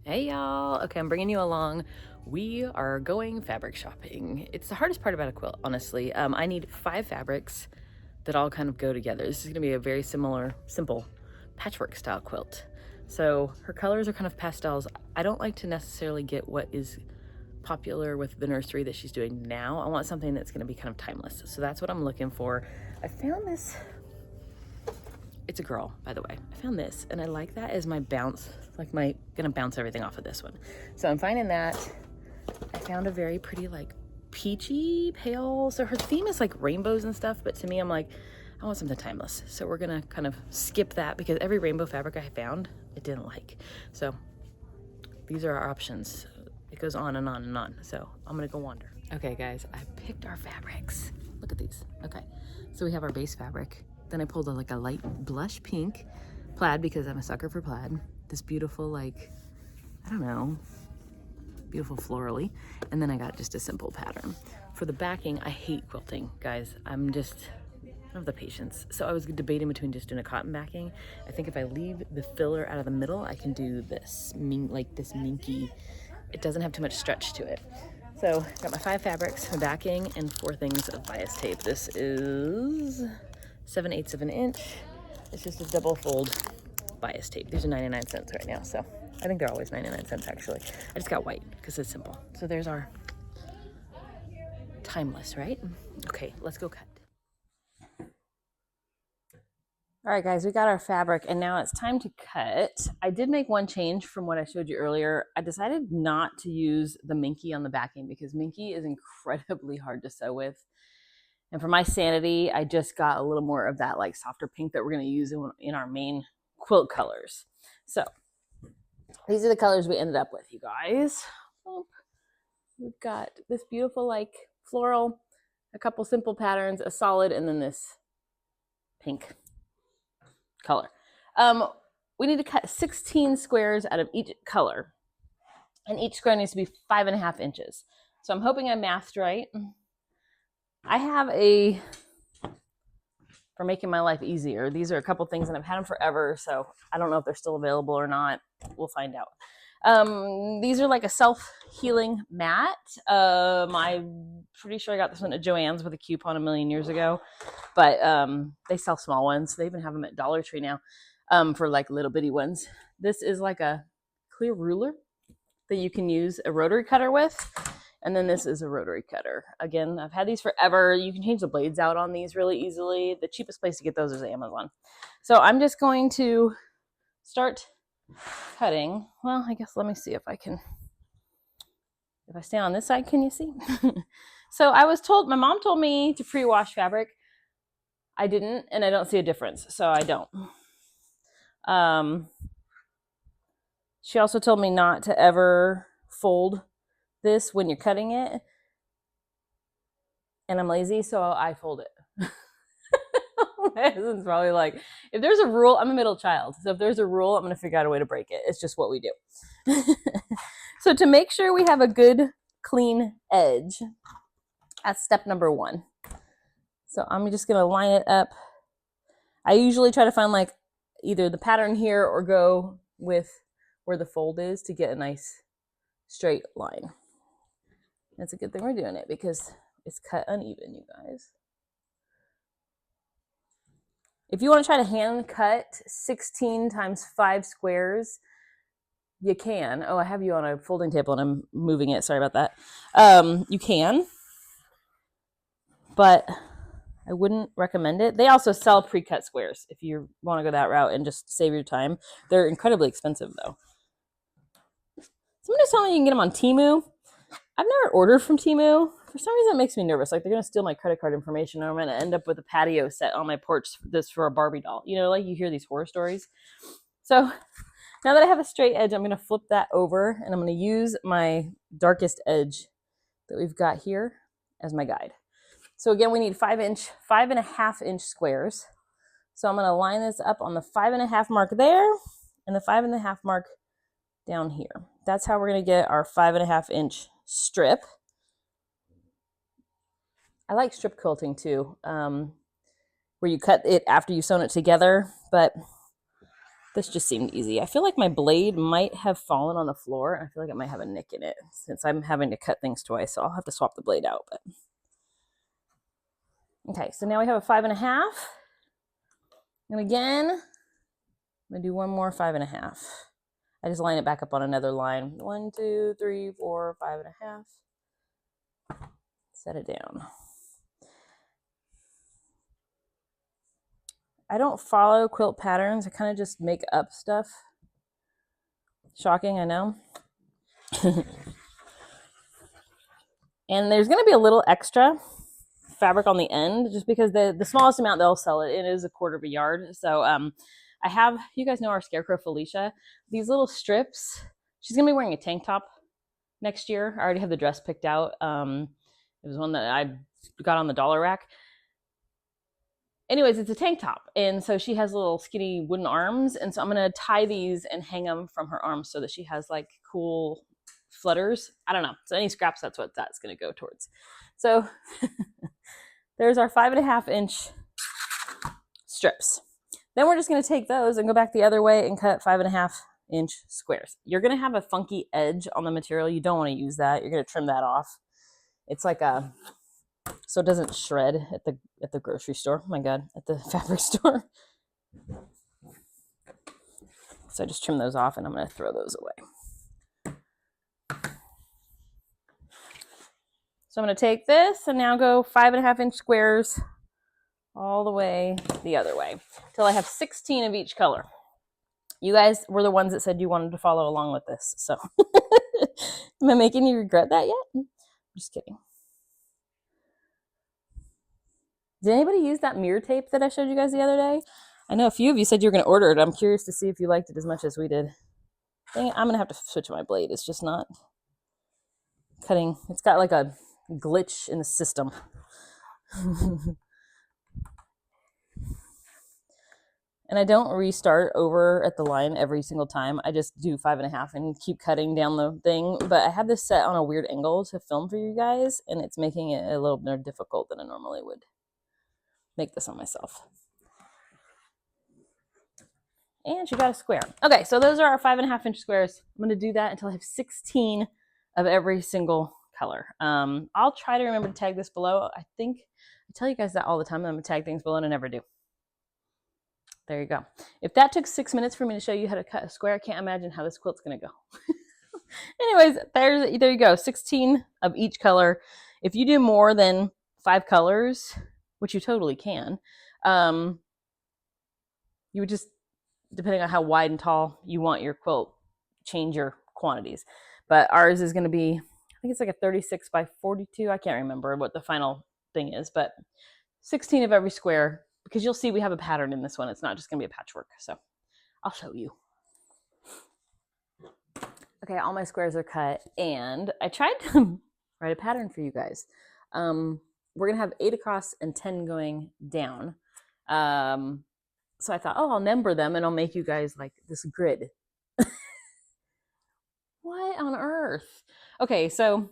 Hey y'all. Okay, I'm bringing you along. We are going fabric shopping. It's the hardest part about a quilt, honestly. I need 5 fabrics that all kind of go together. This is gonna be a very simple patchwork style quilt. So her colors are kind of pastels. I don't like to necessarily get what is popular with the nursery that she's doing now. I want something that's gonna be kind of timeless. So that's what I'm looking for. I found this. It's a girl, by the way. I found this and I like that as my bounce, gonna bounce everything off of this one. So I'm finding that. I found a very pretty like peachy pale. So her theme is like rainbows and stuff, but to me, I'm like, I want something timeless. So we're gonna kind of skip that because every rainbow fabric I found, I didn't like. So these are our options. It goes on and on and on. So I'm gonna go wander. Okay guys, I picked our fabrics. Look at these. Okay, so we have our base fabric. Then I pulled like a light blush pink plaid because I'm a sucker for plaid. This beautiful, like, I don't know, beautiful florally. And then I got just a simple pattern. For the backing, I hate quilting, guys. I don't have the patience. So I was debating between just doing a cotton backing. I think if I leave the filler out of the middle, I can do this, like this minky. It doesn't have too much stretch to it. So got my 5 fabrics, my backing, and 4 things of bias tape. This is 7/8 of an inch. It's just a double fold bias tape. These are 99 cents right now, so I think they're always 99 cents actually. I just got white because it's simple. So there's our timeless, right? Okay, let's go cut. All right, guys, we got our fabric and now it's time to cut. I did make one change from what I showed you earlier. I decided not to use the minky on the backing because minky is incredibly hard to sew with. And for my sanity, I just got a little more of that like softer pink that we're gonna use in our main quilt colors. So these are the colors we ended up with, you guys. We've got this beautiful like floral, a couple simple patterns, a solid, and then this pink color. We need to cut 16 squares out of each color, and each square needs to be 5.5 inches. So I'm hoping I mathed right. I have for making my life easier. These are a couple things and I've had them forever, so I don't know if they're still available or not. We'll find out. These are like a self-healing mat. I'm pretty sure I got this one at Joann's with a coupon a million years ago, but they sell small ones. They even have them at Dollar Tree now for like little bitty ones. This is like a clear ruler that you can use a rotary cutter with. And then this is a rotary cutter. Again, I've had these forever. You can change the blades out on these really easily. The cheapest place to get those is Amazon. So I'm just going to start cutting. Well, I guess let me see if I stand on this side, can you see? So I was told, my mom told me to pre-wash fabric. I didn't, and I don't see a difference, so I don't. She also told me not to ever fold this when you're cutting it, and I'm lazy, so I fold it. My husband's probably like, if there's a rule, I'm a middle child, so if there's a rule, I'm going to figure out a way to break it. It's just what we do. So to make sure we have a good clean edge, that's step number 1. So I'm just going to line it up. I usually try to find like either the pattern here or go with where the fold is to get a nice straight line. That's a good thing we're doing it because it's cut uneven, you guys. If you want to try to hand cut 16 times 5 squares, you can. Oh, I have you on a folding table and I'm moving it. Sorry about that. You can, but I wouldn't recommend it. They also sell pre-cut squares if you want to go that route and just save your time. They're incredibly expensive though. Somebody's telling me you can get them on Temu. I've never ordered from Temu. For some reason, it makes me nervous. Like they're going to steal my credit card information and I'm going to end up with a patio set on my porch this for a Barbie doll. You know, like you hear these horror stories. So now that I have a straight edge, I'm going to flip that over and I'm going to use my darkest edge that we've got here as my guide. So again, we need 5.5 inch squares. So I'm going to line this up on the 5.5 mark there and the 5.5 mark down here. That's how we're going to get our 5.5 inch strip. I like strip quilting too, where you cut it after you've sewn it together, but This just seemed easy. I feel like my blade might have fallen on the floor. I feel like it might have a nick in it since I'm having to cut things twice. So I'll have to swap the blade out. But okay, so now we have a 5.5. And again, I'm gonna do one more 5.5. I just line it back up on another line. 1, 2, 3, 4, 5.5. Set it down. I don't follow quilt patterns. I kind of just make up stuff. Shocking, I know. And there's going to be a little extra fabric on the end just because the smallest amount they'll sell it is 1/4 yard. So I have, you guys know our Scarecrow Felicia, these little strips. She's going to be wearing a tank top next year. I already have the dress picked out. It was one that I got on the dollar rack. Anyways, it's a tank top. And so she has little skinny wooden arms. And so I'm going to tie these and hang them from her arms so that she has like cool flutters. I don't know. So any scraps, that's what that's going to go towards. So there's our 5.5-inch strips. Then we're just going to take those and go back the other way and cut 5.5-inch squares. You're going to have a funky edge on the material. You don't want to use that. You're going to trim that off. It's like a, so it doesn't shred at the grocery store. Oh my God, at the fabric store. So I just trim those off and I'm going to throw those away. So I'm going to take this and now go 5.5-inch squares all the way the other way till I have 16 of each color. You guys were the ones that said you wanted to follow along with this. So am I making you regret that yet? Just kidding. Did anybody use that mirror tape that I showed you guys the other day? I know a few of you said you were going to order it. I'm curious to see if you liked it as much as we did. Dang it, I'm going to have to switch my blade. It's just not cutting. It's got like a glitch in the system. And I don't restart over at the line every single time. I just do 5.5 and keep cutting down the thing. But I have this set on a weird angle to film for you guys, and it's making it a little more difficult than I normally would make this on myself. And you got a square. Okay, so those are our 5.5-inch squares. I'm going to do that until I have 16 of every single color. I'll try to remember to tag this below. I think I tell you guys that all the time. I'm going to tag things below, and I never do. There you go. If that took 6 minutes for me to show you how to cut a square, I can't imagine how this quilt's going to go. Anyways, there you go. 16 of each color. If you do more than 5 colors, which you totally can, you would just, depending on how wide and tall you want your quilt, change your quantities. But ours is going to be, I think it's like a 36 by 42. I can't remember what the final thing is, but 16 of every square, because you'll see we have a pattern in this one. It's not just going to be a patchwork. So I'll show you. Okay, all my squares are cut, and I tried to write a pattern for you guys. We're going to have 8 across and 10 going down. So I thought, oh, I'll number them and I'll make you guys like this grid. What on earth? Okay, so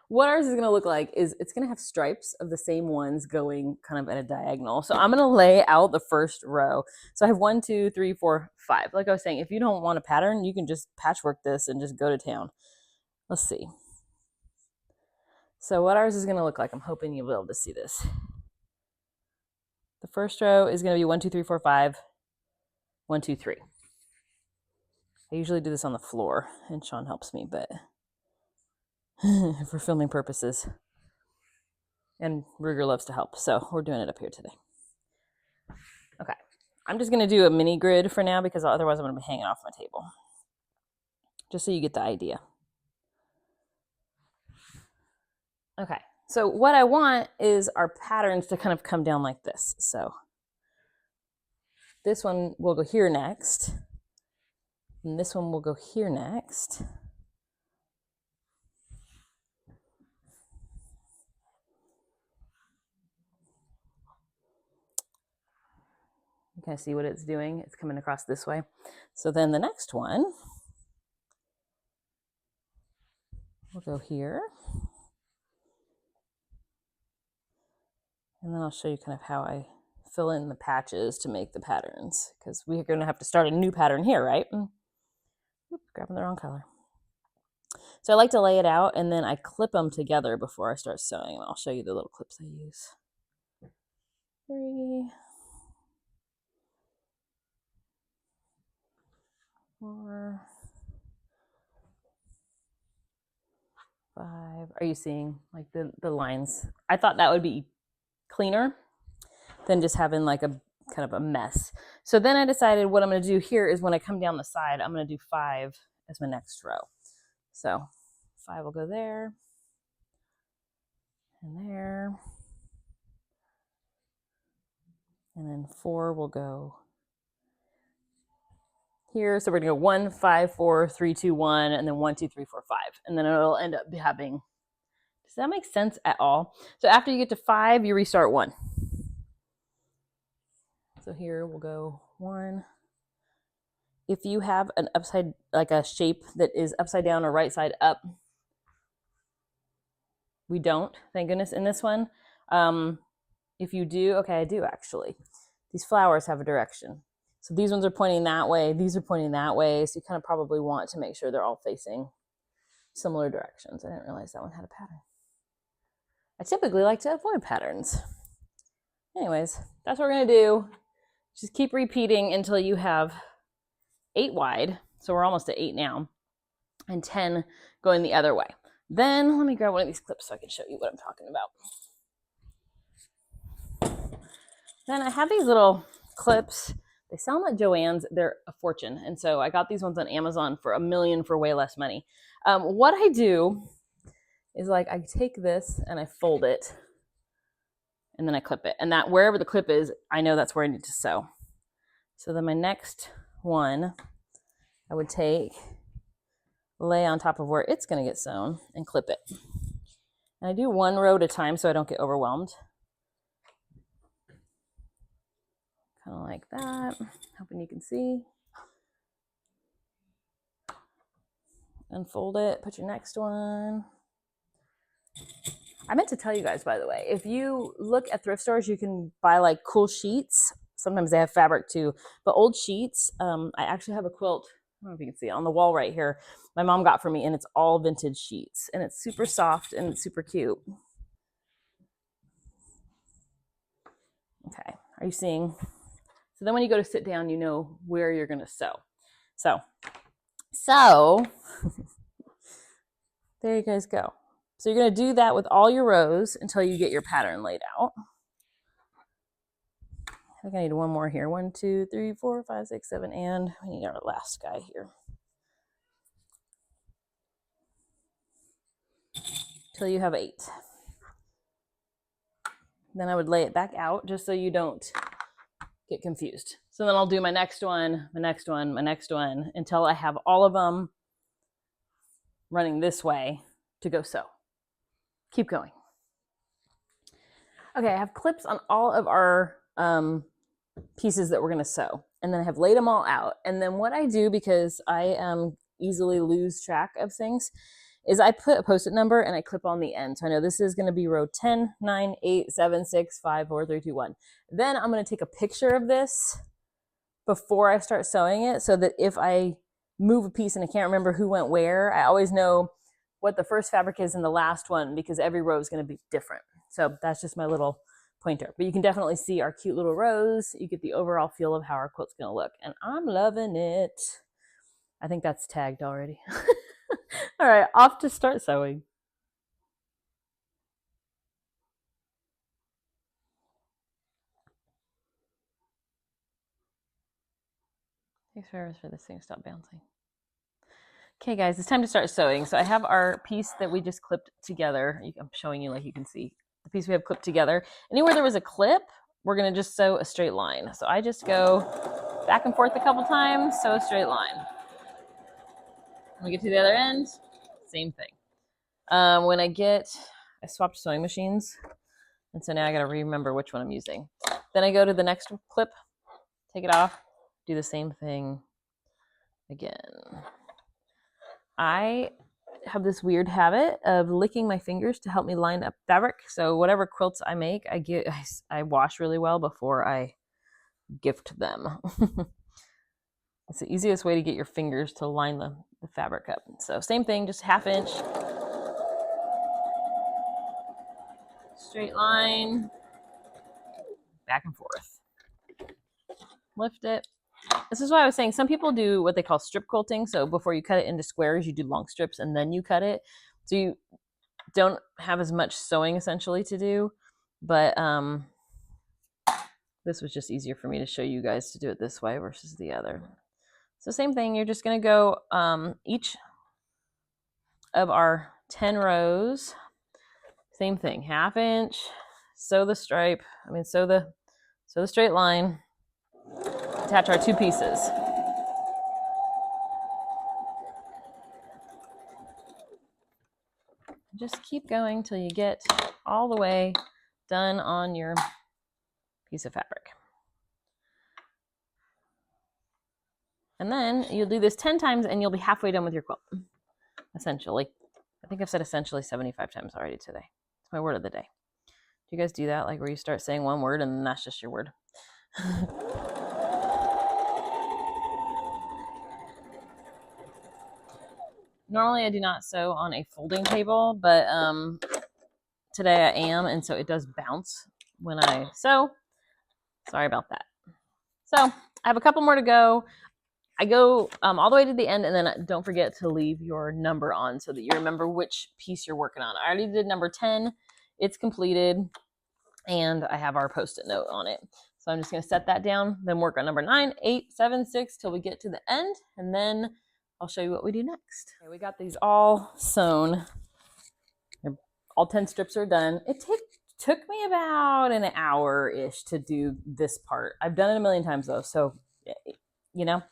what ours is going to look like is it's going to have stripes of the same ones going kind of at a diagonal. So I'm going to lay out the first row. So I have 1, 2, 3, 4, 5. Like I was saying, if you don't want a pattern, you can just patchwork this and just go to town. Let's see. So what ours is going to look like, I'm hoping you'll be able to see this. The first row is going to be 1, 2, 3, 4, 5. 1, 2, 3. I usually do this on the floor, and Shawn helps me, but for filming purposes. And Ruger loves to help, so we're doing it up here today. Okay, I'm just going to do a mini grid for now because otherwise I'm going to be hanging off my table. Just so you get the idea. Okay, so what I want is our patterns to kind of come down like this. So this one will go here next, and this one will go here next. You kind of see what it's doing. It's coming across this way. So then the next one will go here. And then I'll show you kind of how I fill in the patches to make the patterns, because we're going to have to start a new pattern here, right? Oops, grabbing the wrong color. So I like to lay it out and then I clip them together before I start sewing. I'll show you the little clips I use. 3, 4, 5. Are you seeing like the lines? I thought that would be cleaner than just having like a kind of a mess. So then I decided what I'm going to do here is when I come down the side, I'm going to do 5 as my next row. So 5 will go there and there. And then 4 will go here. So we're going to go 1, 5, 4, 3, 2, 1, and then 1, 2, 3, 4, 5. And then it'll end up having, does that make sense at all? So after you get to 5, you restart 1. So here we'll go 1. If you have an upside, like a shape that is upside down or right side up, we don't, thank goodness, in this one. If you do, okay, I do actually. These flowers have a direction. So these ones are pointing that way, these are pointing that way, so you kind of probably want to make sure they're all facing similar directions. I didn't realize that one had a pattern. I typically like to avoid patterns. Anyways, that's what we're gonna do. Just keep repeating until you have 8 wide, so we're almost at 8 now, and 10 going the other way. Then let me grab one of these clips so I can show you what I'm talking about. Then I have these little clips. They sound like Joann's. They're a fortune. And so I got these ones on Amazon for $1 million for way less money. What I do is like I take this and I fold it and then I clip it. And that wherever the clip is, I know that's where I need to sew. So then my next one, I would take, lay on top of where it's going to get sewn and clip it. And I do 1 row at a time so I don't get overwhelmed. Kind of like that. Hoping you can see. Unfold it, put your next one. I meant to tell you guys, by the way, if you look at thrift stores, you can buy like cool sheets. Sometimes they have fabric too, but old sheets. I actually have a quilt, I don't know if you can see it, on the wall right here. My mom got for me, and it's all vintage sheets, and it's super soft and it's super cute. Okay, are you seeing? So then when you go to sit down, you know where you're gonna sew. So there you guys go. So you're gonna do that with all your rows until you get your pattern laid out. I think I need one more here. 1, 2, 3, 4, 5, 6, 7, and we need our last guy here. Till you have 8. Then I would lay it back out just so you don't get confused. So then I'll do my next one, my next one, my next one, until I have all of them running this way to go sew. Keep going. Okay, I have clips on all of our pieces that we're gonna sew. And then I have laid them all out. And then what I do, because I easily lose track of things, is I put a post-it number and I clip on the end. So I know this is gonna be row 10, 9, 8, 7, 6, 5, 4, 3, 2, 1. Then I'm gonna take a picture of this before I start sewing it, so that if I move a piece and I can't remember who went where, I always know what the first fabric is in the last one, because every row is gonna be different. So that's just my little pointer. But you can definitely see our cute little rows. You get the overall feel of how our quilt's gonna look. And I'm loving it. I think that's tagged already. All right, off to start sewing. Takes forever for this thing to stop bouncing. Okay guys, it's time to start sewing. So I have our piece that we just clipped together. I'm showing you like you can see the piece we have clipped together. Anywhere there was a clip, we're gonna just sew a straight line. So I just go back and forth a couple times, sew a straight line. When we get to the other end, same thing. When I swapped sewing machines, and so now I gotta remember which one I'm using. Then I go to the next clip, take it off, do the same thing again. I have this weird habit of licking my fingers to help me line up fabric. So whatever quilts I make, I wash really well before I gift them. It's the easiest way to get your fingers to line the fabric up. So same thing, just 1/2 inch. Straight line, back and forth. Lift it. This is why I was saying some people do what they call strip quilting. So before you cut it into squares, you do long strips and then you cut it. So you don't have as much sewing essentially to do. But this was just easier for me to show you guys to do it this way versus the other. So same thing, you're just going to go each of our 10 rows, same thing, 1/2 inch, sew the stripe, sew the straight line, attach our 2 pieces. Just keep going till you get all the way done on your piece of fabric. And then you'll do this 10 times and you'll be halfway done with your quilt, essentially. I think I've said essentially 75 times already today. It's my word of the day. Do you guys do that? Like where you start saying one word and then that's just your word? Normally I do not sew on a folding table, but today I am, and so it does bounce when I sew. Sorry about that. So I have a couple more to go. I go all the way to the end, and then don't forget to leave your number on so that you remember which piece you're working on. I already did number 10. It's completed, and I have our Post-it note on it. So I'm just going to set that down, then work on number 9, 8, 7, 6 till we get to the end, and then I'll show you what we do next. Okay, we got these all sewn. All 10 strips are done. It took me about an hour-ish to do this part. I've done it a million times though, so you know.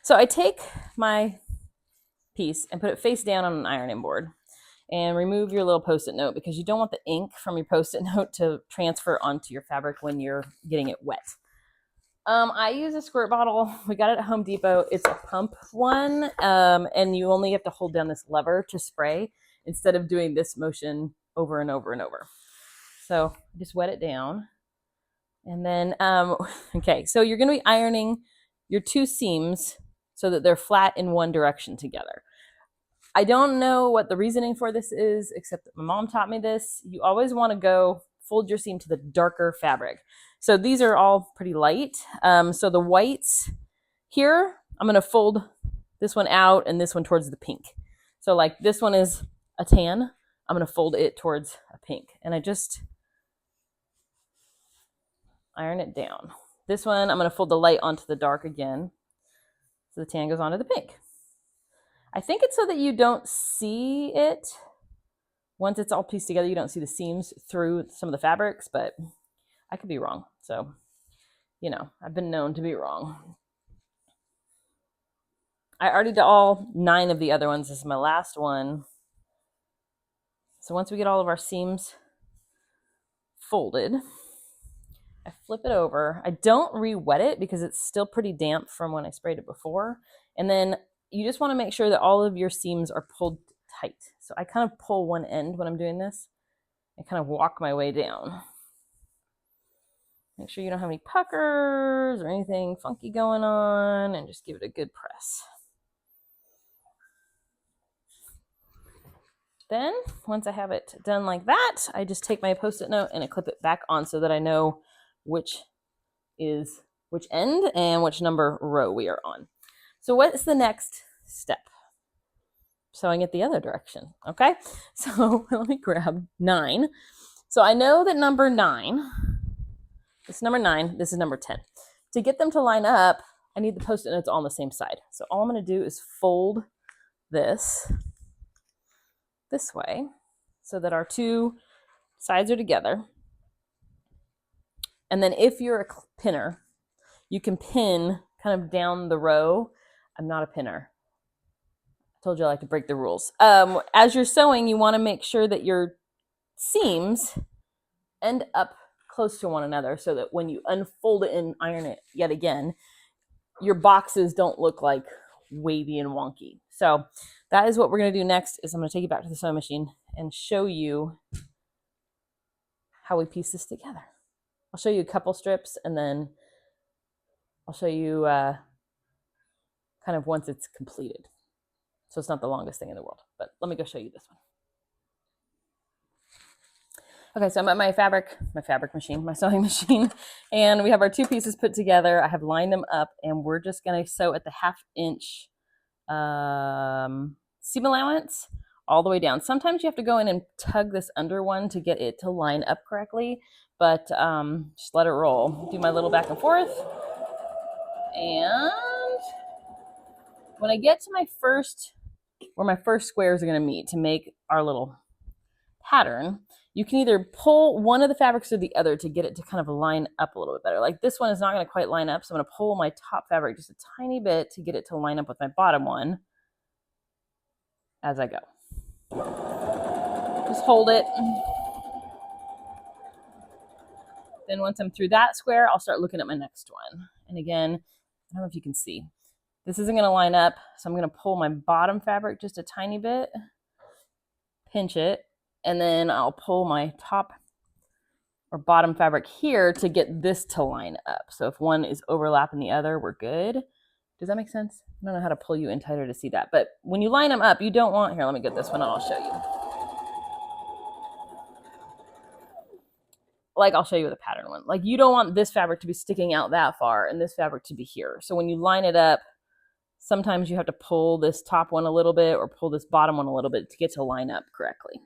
So I take my piece and put it face down on an ironing board and remove your little Post-it note because you don't want the ink from your Post-it note to transfer onto your fabric when you're getting it wet. I use a squirt bottle. We got it at Home Depot. It's a pump one, and you only have to hold down this lever to spray instead of doing this motion over and over and over. So just wet it down. And then, okay, so you're going to be ironing your 2 seams so that they're flat in one direction together. I don't know what the reasoning for this is, except that my mom taught me this. You always want to fold your seam to the darker fabric. So these are all pretty light. So the whites here, I'm going to fold this one out and this one towards the pink. So like this one is a tan, I'm going to fold it towards a pink. And I just iron it down. This one, I'm going to fold the light onto the dark again. So the tan goes onto the pink. I think it's so that you don't see it. Once it's all pieced together, you don't see the seams through some of the fabrics, but I could be wrong. So, you know, I've been known to be wrong. I already did all 9 of the other ones. This is my last one. So once we get all of our seams folded, I flip it over. I don't re-wet it because it's still pretty damp from when I sprayed it before. And then you just want to make sure that all of your seams are pulled tight. So I kind of pull one end when I'm doing this. I kind of walk my way down. Make sure you don't have any puckers or anything funky going on, and just give it a good press. Then, once I have it done like that, I just take my Post-it note and I clip it back on so that I know which is which end and which number row we are on. So what's the next step? Sewing it the other direction, okay? So let me grab 9. So I know that number 9, this is number 9, this is number 10. To get them to line up, I need the Post-it notes all on the same side. So all I'm going to do is fold this way so that our 2 sides are together. And then if you're a pinner, you can pin kind of down the row. I'm not a pinner. I told you I like to break the rules. As you're sewing, you want to make sure that your seams end up close to one another so that when you unfold it and iron it yet again, your boxes don't look like wavy and wonky. So that is what we're going to do next. Is I'm going to take you back to the sewing machine and show you how we piece this together. I'll show you a couple strips, and then I'll show you kind of once it's completed. So it's not the longest thing in the world, but let me go show you this one. Okay, so I'm at my fabric machine, my sewing machine, and we have our 2 pieces put together. I have lined them up, and we're just gonna sew at the 1/2 inch seam allowance all the way down. Sometimes you have to go in and tug this under one to get it to line up correctly, but just let it roll. Do my little back and forth, and when I get to my first, where my first squares are gonna meet to make our little pattern, you can either pull one of the fabrics or the other to get it to kind of line up a little bit better. Like this one is not going to quite line up, so I'm going to pull my top fabric just a tiny bit to get it to line up with my bottom one as I go. Just hold it. Then once I'm through that square, I'll start looking at my next one. And again, I don't know if you can see, this isn't going to line up, so I'm going to pull my bottom fabric just a tiny bit, pinch it, and then I'll pull my top or bottom fabric here to get this to line up. So if one is overlapping the other, we're good. Does that make sense? I don't know how to pull you in tighter to see that, but when you line them up, you don't want, here, let me get this one and I'll show you. Like I'll show you with a pattern one. Like you don't want this fabric to be sticking out that far and this fabric to be here. So when you line it up, sometimes you have to pull this top one a little bit or pull this bottom one a little bit to get to line up correctly.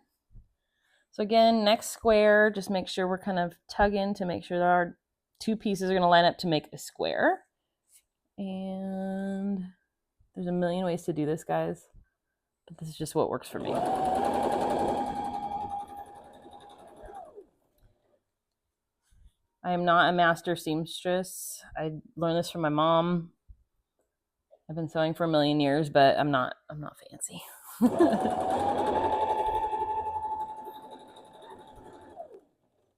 So again, next square, just make sure we're kind of tugging to make sure that our 2 pieces are going to line up to make a square. And there's a million ways to do this, guys, but this is just what works for me. I am not a master seamstress. I learned this from my mom. I've been sewing for a million years, but I'm not fancy.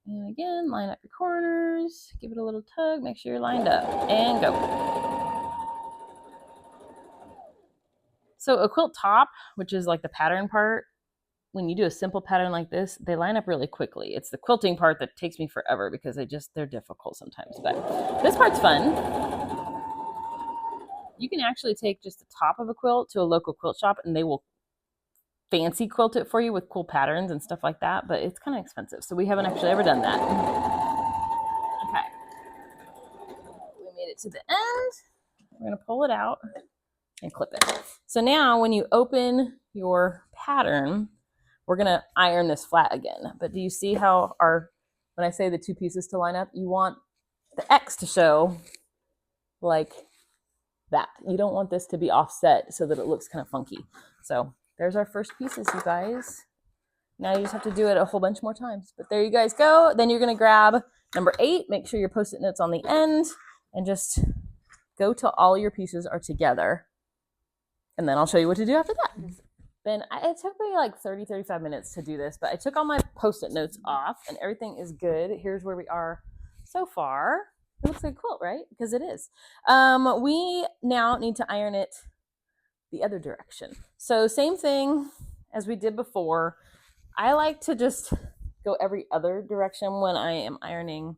And again, line up your corners, give it a little tug, make sure you're lined up, and go. So a quilt top, which is like the pattern part, when you do a simple pattern like this, they line up really quickly. It's the quilting part that takes me forever because they're difficult sometimes, but this part's fun. You can actually take just the top of a quilt to a local quilt shop and they will fancy quilt it for you with cool patterns and stuff like that, but it's kind of expensive, so we haven't actually ever done that. Okay, we made it to the end. We're going to pull it out and clip it. So now when you open your pattern, we're going to iron this flat again. But do you see how when I say the 2 pieces to line up, you want the X to show like that. You don't want this to be offset so that it looks kind of funky. So there's our first pieces, you guys. Now you just have to do it a whole bunch more times. But there you guys go. Then you're going to grab number 8. Make sure your Post-it notes on the end. And just go till all your pieces are together. And then I'll show you what to do after that. Then it took me like 30-35 minutes to do this. But I took all my Post-it notes off. And everything is good. Here's where we are so far. It looks like a quilt, right? Because it is. We now need to iron it the other direction. So same thing as we did before. I like to just go every other direction when I am ironing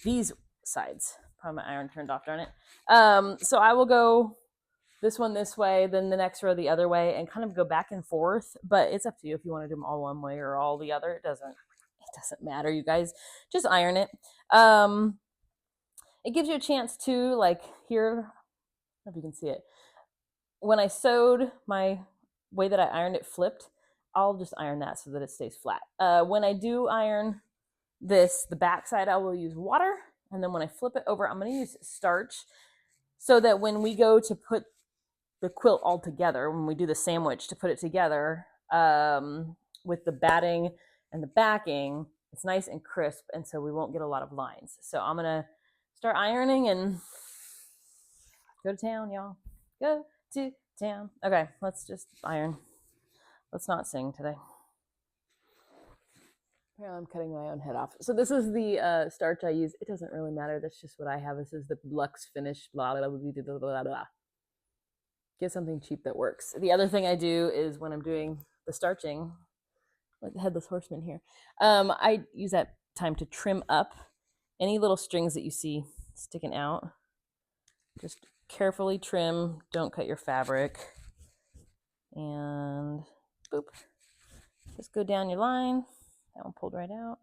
these sides. Probably my iron turned off, darn it. So I will go this one this way, then the next row the other way, and kind of go back and forth. But it's up to you if you want to do them all one way or all the other. It doesn't matter, you guys. Just iron it. It gives you a chance to, like here, I don't know if you can see it. When I sewed, my way that I ironed it flipped. I'll just iron that so that it stays flat. When I do iron this, the back side, I will use water. And then when I flip it over, I'm going to use starch so that when we go to put the quilt all together, when we do the sandwich to put it together with the batting and the backing, it's nice and crisp. And so we won't get a lot of lines. So I'm going to start ironing and go to town, y'all. Go to town. Okay, let's just iron. Let's not sing today. I'm cutting my own head off. So this is the starch I use. It doesn't really matter. That's just what I have. This is the Lux Finish blah, blah, blah, blah, blah, blah. get something cheap that works. The other thing I do is when I'm doing the starching, like the headless horseman here, I use that time to trim up any little strings that you see sticking out. Just carefully trim, don't cut your fabric. And boop, just go down your line. That one pulled right out.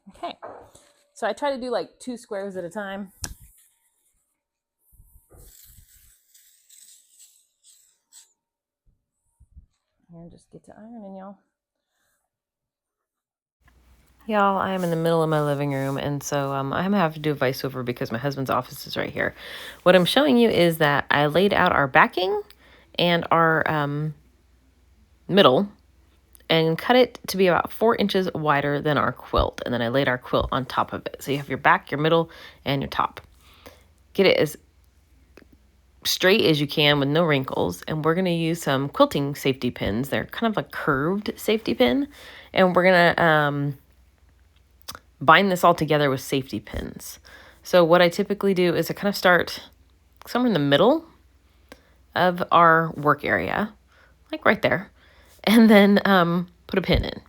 Okay, so I try to do like 2 squares at a time. And just get to ironing, y'all. Y'all, I am in the middle of my living room, and so I'm going to have to do a voiceover because my husband's office is right here. What I'm showing you is that I laid out our backing and our middle and cut it to be about 4 inches wider than our quilt. And then I laid our quilt on top of it. So you have your back, your middle, and your top. Get it as straight as you can with no wrinkles. And we're going to use some quilting safety pins. They're kind of a curved safety pin. And we're going to bind this all together with safety pins. So what I typically do is I kind of start somewhere in the middle of our work area, like right there, and then put a pin in.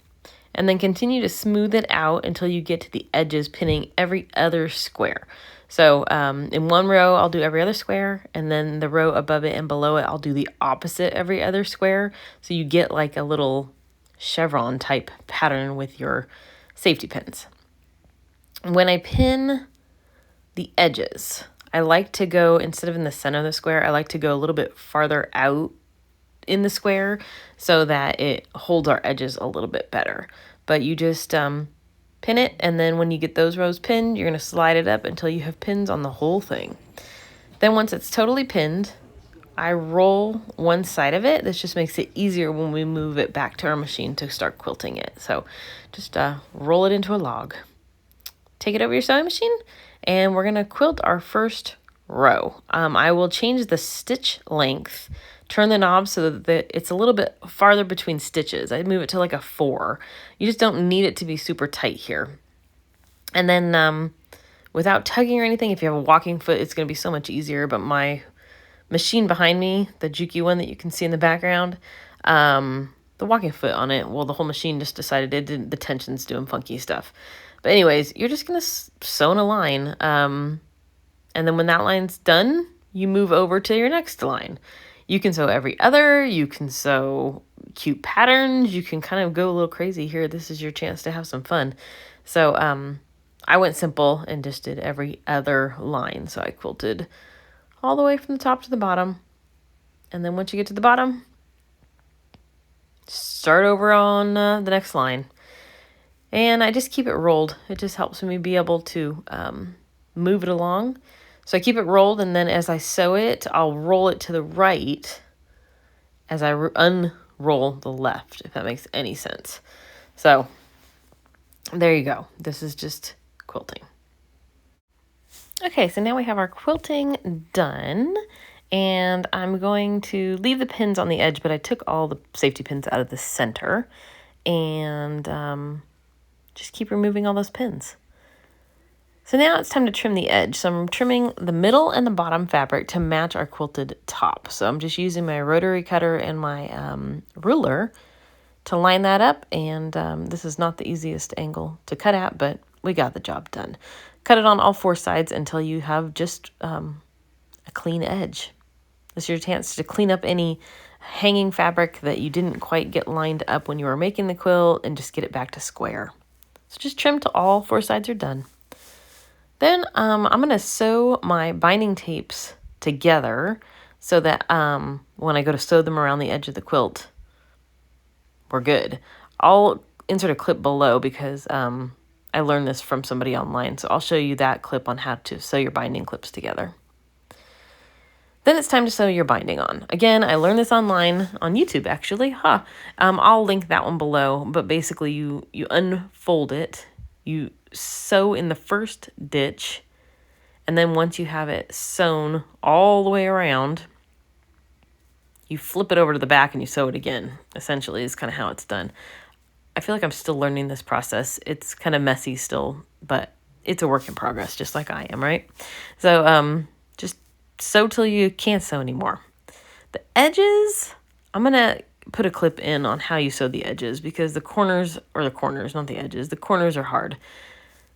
And then continue to smooth it out until you get to the edges, pinning every other square. So in one row, I'll do every other square, and then the row above it and below it, I'll do the opposite every other square. So you get like a little chevron type pattern with your safety pins. When I pin the edges, I like to go, instead of in the center of the square, I like to go a little bit farther out in the square so that it holds our edges a little bit better. But you just pin it, and then when you get those rows pinned, you're going to slide it up until you have pins on the whole thing. Then once it's totally pinned, I roll one side of it. This just makes it easier when we move it back to our machine to start quilting it. So just roll it into a log. Take it over your sewing machine, and we're going to quilt our first row. I will change the stitch length, turn the knob so that it's a little bit farther between stitches. I move it to like a 4. You just don't need it to be super tight here. And then without tugging or anything, if you have a walking foot, it's going to be so much easier. But my machine behind me, the Juki one that you can see in the background, the walking foot on it, well, the whole machine just decided the tension's doing funky stuff. But anyways, you're just going to sew in a line. And then when that line's done, you move over to your next line. You can sew every other. You can sew cute patterns. You can kind of go a little crazy here. This is your chance to have some fun. So I went simple and just did every other line. So I quilted all the way from the top to the bottom. And then once you get to the bottom, start over on the next line. And I just keep it rolled. It just helps me be able to move it along. So I keep it rolled, and then as I sew it, I'll roll it to the right as I unroll the left, if that makes any sense. So there you go. This is just quilting. Okay, so now we have our quilting done. And I'm going to leave the pins on the edge, but I took all the safety pins out of the center. And just keep removing all those pins. So now it's time to trim the edge. So I'm trimming the middle and the bottom fabric to match our quilted top. So I'm just using my rotary cutter and my ruler to line that up. And this is not the easiest angle to cut at, but we got the job done. Cut it on all 4 sides until you have just a clean edge. This is your chance to clean up any hanging fabric that you didn't quite get lined up when you were making the quilt and just get it back to square. So just trim till all 4 sides are done. Then I'm going to sew my binding tapes together so that when I go to sew them around the edge of the quilt, we're good. I'll insert a clip below because I learned this from somebody online. So I'll show you that clip on how to sew your binding clips together. Then it's time to sew your binding on. Again, I learned this online on YouTube, actually. I'll link that one below. But basically, you unfold it. You sew in the first ditch. And then once you have it sewn all the way around, you flip it over to the back and you sew it again. Essentially, is kind of how it's done. I feel like I'm still learning this process. It's kind of messy still, but it's a work in progress, just like I am, right? So just sew till you can't sew anymore. The edges, I'm going to put a clip in on how you sew the edges because the corners, not the edges, the corners are hard.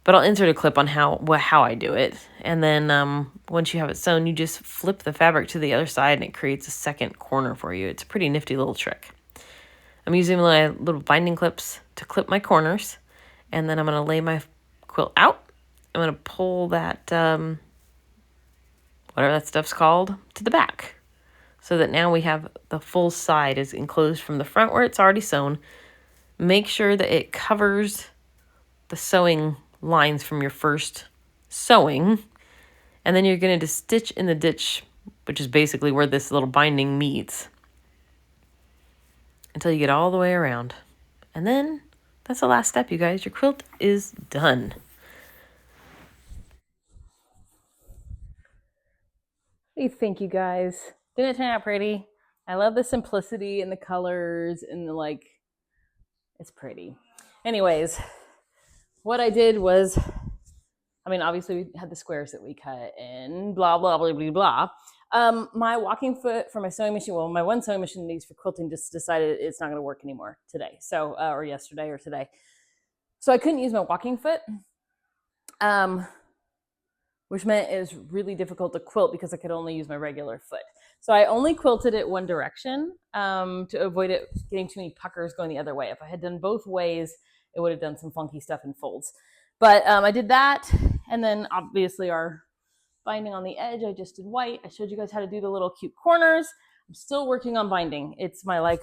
But I'll insert a clip on how I do it. And then once you have it sewn, you just flip the fabric to the other side and it creates a second corner for you. It's a pretty nifty little trick. I'm using my little binding clips to clip my corners. And then I'm going to lay my quilt out. I'm going to pull that, whatever that stuff's called, to the back. So that now we have the full side is enclosed from the front where it's already sewn. Make sure that it covers the sewing lines from your first sewing. And then you're going to stitch in the ditch, which is basically where this little binding meets, until you get all the way around. And then that's the last step, you guys. Your quilt is done. What do you think, you guys? Didn't it turn out pretty? I love the simplicity and the colors and the it's pretty. Anyways, what I did was, obviously we had the squares that we cut and blah, blah, blah, blah, blah. My walking foot for my sewing machine, my one sewing machine needs for quilting just decided it's not going to work anymore today. So, or yesterday or today. So I couldn't use my walking foot, which meant it was really difficult to quilt because I could only use my regular foot. So I only quilted it one direction to avoid it getting too many puckers going the other way. If I had done both ways, it would have done some funky stuff in folds. But I did that. And then obviously our binding on the edge, I just did white. I showed you guys how to do the little cute corners. I'm still working on binding. It's my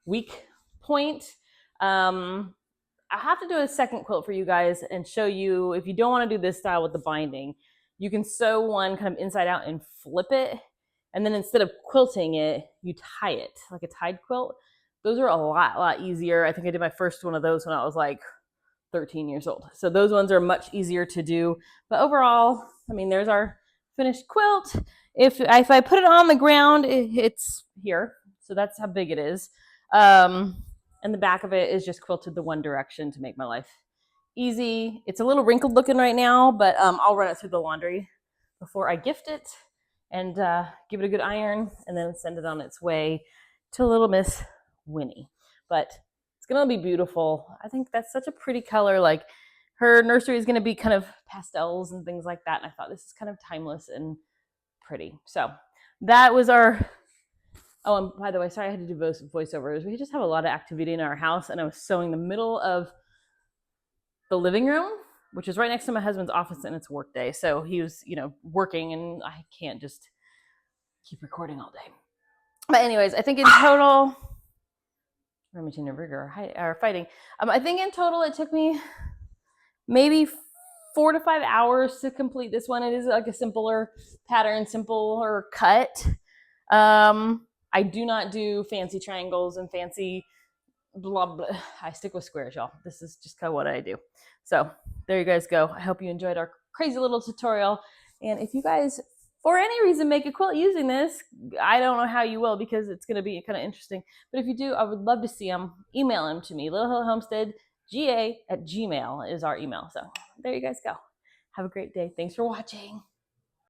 weak point. I have to do a second quilt for you guys and show you, if you don't want to do this style with the binding, you can sew one kind of inside out and flip it. And then instead of quilting it, you tie it like a tied quilt. Those are a lot easier. I think I did my first one of those when I was 13 years old. So those ones are much easier to do. But overall, there's our finished quilt. If I put it on the ground, it's here. So that's how big it is. And the back of it is just quilted the one direction to make my life easy. It's a little wrinkled looking right now, but I'll run it through the laundry before I gift it and give it a good iron and then send it on its way to little Miss Winnie. But it's going to be beautiful. I think that's such a pretty color. Her nursery is going to be kind of pastels and things like that. And I thought this is kind of timeless and pretty. So that was our... Oh, and by the way, sorry I had to do voiceovers. We just have a lot of activity in our house, and I was sewing the middle of the living room, which is right next to my husband's office, and it's work day. So he was, working, and I can't just keep recording all day. But anyways, I think in total, rummaging and rigor or fighting. I think in total it took me maybe 4 to 5 hours to complete this one. It is a simpler pattern, simpler cut. I do not do fancy triangles and fancy blah, blah. I stick with squares, y'all. This is just kind of what I do. So there you guys go. I hope you enjoyed our crazy little tutorial. And if you guys, for any reason, make a quilt using this, I don't know how you will because it's going to be kind of interesting. But if you do, I would love to see them. Email them to me. littlehillhomesteadga@gmail.com is our email. So there you guys go. Have a great day. Thanks for watching.